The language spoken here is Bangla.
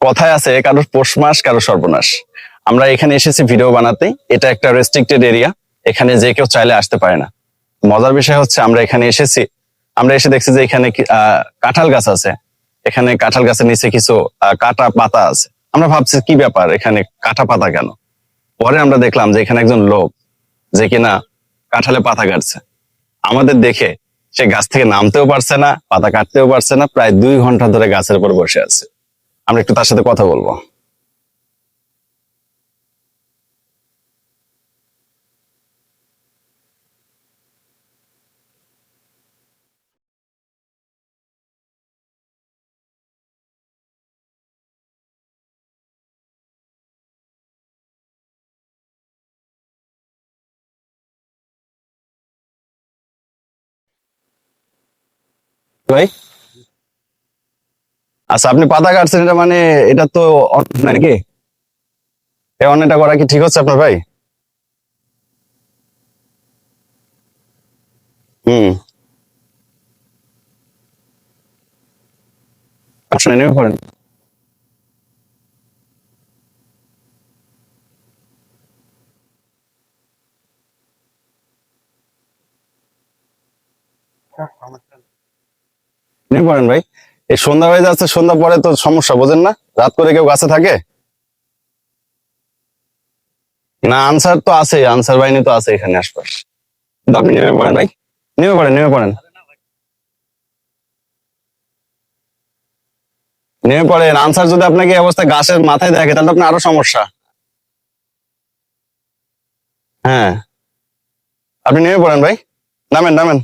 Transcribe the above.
কথায় আছে কারোর পৌষ মাস কারো সর্বনাশ। আমরা এখানে এসেছি ভিডিও বানাতে। এটা একটা রেস্ট্রিক্টেড এরিয়া, এখানে যে কেউ চাইলে আসতে পারে না। মজার বিষয় হচ্ছে আমরা এখানে এসেছি, আমরা এসে দেখছি যে এখানে কাঁঠাল গাছ আছে। এখানে কাঁঠাল গাছের নিচে কিছু কাটা পাতা আছে। আমরা ভাবছি কি ব্যাপার, এখানে কাটা পাতা কেন? পরে আমরা দেখলাম যে এখানে একজন লোক যে কিনা কাঁঠালে পাতা কাটছে। আমাদের দেখে সে গাছ থেকে নামতেও পারছে না, পাতা কাটতেও পারছে না, প্রায় 2 ঘন্টা ধরে গাছের উপর বসে আছে। আমরা একটু তার সাথে কথা বলবো। ভাই, আচ্ছা আপনি পাতা কাটছেন, এটা মানে এটা তো অন্যায় নাকি? এই অন্যায়টা করা কি ঠিক হচ্ছে আপনার ভাই? হুম। আসলে নেমে পড়েন। নেমে পড়েন ভাই। এই সন্ধ্যা হয়ে যাচ্ছে, সন্ধ্যা পরে তো সমস্যা, বোঝেন না? রাত করে কেউ গাছে থাকে না? আনসার তো আছে, আনসার বাহিনী তো আছে এখানে আশপাশ। কিন্তু আপনি নেমে পড়েন ভাই, নেমে পড়েন, নেমে পড়েন, নেমে পড়েন। আনসার যদি আপনাকে এই অবস্থায় গাছের মাথায় দেখে তাহলে তো আপনার আরো সমস্যা। হ্যাঁ, আপনি নেমে পড়েন ভাই, নামেন নামেন।